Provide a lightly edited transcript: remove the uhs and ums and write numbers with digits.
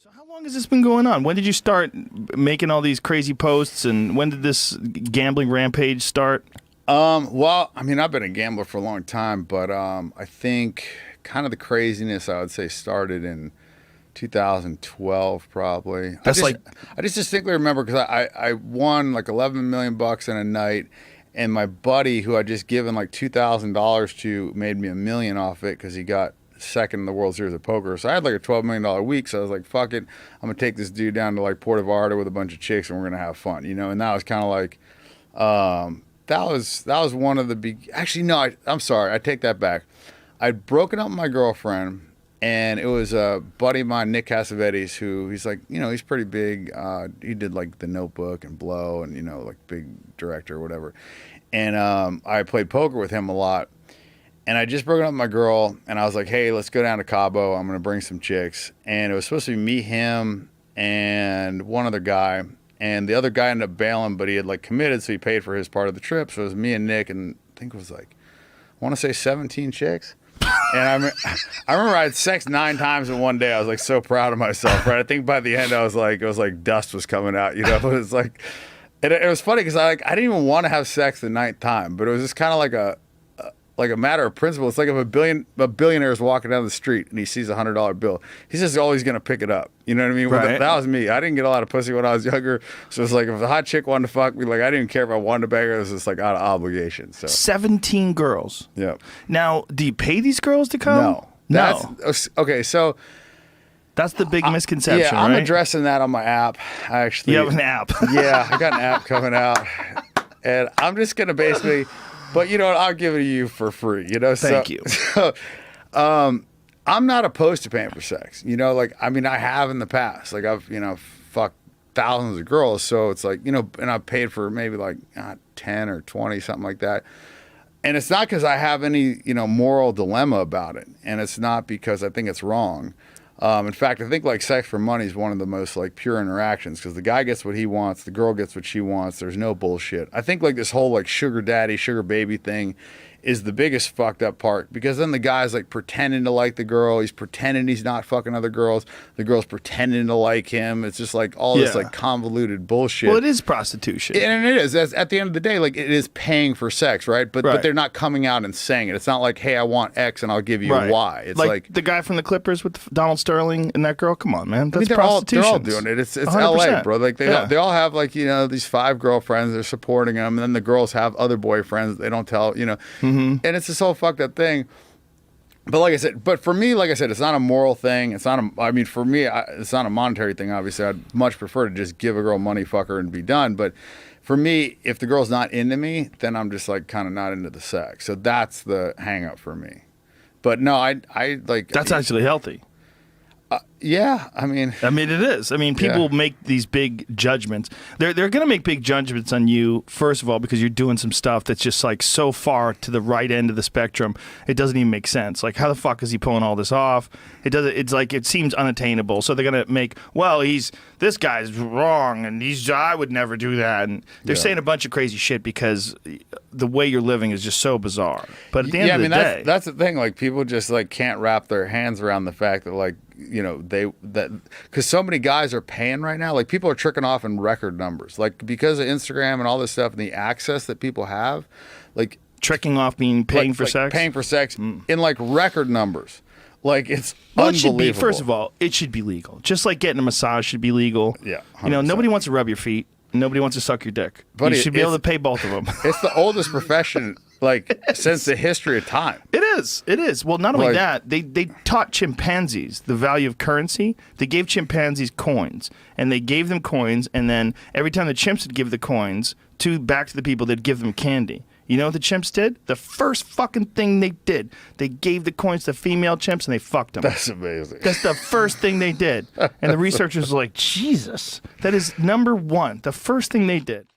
So how long has this been going on? When did you start making all these crazy posts, and when did this gambling rampage start? Well, I mean, I've been a gambler for a long time, but I think kind of the craziness, I would say, started in 2012 probably. I just distinctly remember because I won like 11 million bucks in a night, and my buddy who I'd just given like $2,000 to made me $1 million off it because he got second in the World Series of Poker. So I had like a $12 million week, so I was like, fuck it, I'm gonna take this dude down to like Puerto Vallarta with a bunch of chicks and we're gonna have fun, you know. And that was kind of like that was one of the big, actually no, I'm sorry, I take that back. I'd broken up with my girlfriend, and it was a buddy of mine, Nick Cassavetes, who he's like, you know, he's pretty big. He did like The Notebook and Blow, and you know, like big director or whatever. And I played poker with him a lot. And I just broken up with my girl, and I was like, hey, let's go down to Cabo. I'm going to bring some chicks. And it was supposed to be me, him, and one other guy. And the other guy ended up bailing, but he had like committed, so he paid for his part of the trip. So it was me and Nick, and I think it was like, I want to say 17 chicks. And I remember I had sex 9 times in one day. I was like so proud of myself, right? I think by the end I was like, it was like dust was coming out, you know? It was like, it was funny because I didn't even want to have sex the 9th time, but it was just kind of like a matter of principle. It's like if a billionaire is walking down the street and he sees a $100 bill, he's just always going to pick it up. You know what I mean? Right. That was me. I didn't get a lot of pussy when I was younger. So it's like if a hot chick wanted to fuck me, like I didn't care if I wanted to bang her. It was just like out of obligation. So 17 girls. Yeah. Now, do you pay these girls to come? No. Okay, so that's the big misconception, yeah, I'm right? addressing that on my app. I actually, You have an app. Yeah, I got an app coming out, and I'm just gonna basically, but you know what, I'll give it to you for free. You know, Thank you. So, I'm not opposed to paying for sex. You know, like I mean, I have in the past. Like I've fucked thousands of girls, so it's like and I've paid for maybe like 10 or 20, something like that. And it's not because I have any moral dilemma about it, and it's not because I think it's wrong. In fact, I think like sex for money is one of the most like pure interactions because the guy gets what he wants, the girl gets what she wants. There's no bullshit. I think like this whole like sugar daddy, sugar baby thing is the biggest fucked up part because then the guy's like pretending to like the girl. He's pretending he's not fucking other girls. The girl's pretending to like him. It's just like all this like convoluted bullshit. Well, it is prostitution. And it is. At the end of the day, like it is paying for sex, right? But they're not coming out and saying it. It's not like, hey, I want X and I'll give you Y. It's like the guy from the Clippers with Donald Sterling and that girl. Come on, man. That's prostitution. prostitution. They're all doing it. It's 100%. LA, bro. Like they all have like these 5 girlfriends. They're supporting them, and then the girls have other boyfriends. They don't tell and it's this whole fucked up thing. But like I said, for me, like I said, it's not a moral thing. It's not for me, it's not a monetary thing. Obviously, I'd much prefer to just give a girl money, fuck her, and be done. But for me, if the girl's not into me, then I'm just like kind of not into the sex. So that's the hang up for me. But no, I like that's actually healthy. Yeah, I mean it is. I mean, people make these big judgments. They're going to make big judgments on you, first of all, because you're doing some stuff that's just like so far to the right end of the spectrum, it doesn't even make sense. Like, how the fuck is he pulling all this off? It's like it seems unattainable. So they're going to make, well, this guy's wrong, and I would never do that. And they're saying a bunch of crazy shit because the way you're living is just so bizarre. But at the end of the day, that's the thing. Like, people just like can't wrap their hands around the fact that like because so many guys are paying right now. Like people are tricking off in record numbers, like because of Instagram and all this stuff and the access that people have, like tricking off meaning paying for sex, in like record numbers. Like it's It unbelievable. should be, first of all, it should be legal. Just like getting a massage should be legal. Yeah, 100%. Nobody wants to rub your feet. Nobody wants to suck your dick. But you should be able to pay both of them. It's the oldest profession, like since the history of time. It is. It is. Well, not only that, they taught chimpanzees the value of currency. They gave chimpanzees coins, and they gave them coins, and then every time the chimps would give the coins back to the people, they'd give them candy. You know what the chimps did? The first fucking thing they did, they gave the coins to female chimps and they fucked them. That's amazing. That's the first thing they did. And the researchers were like, Jesus, that is number one, the first thing they did.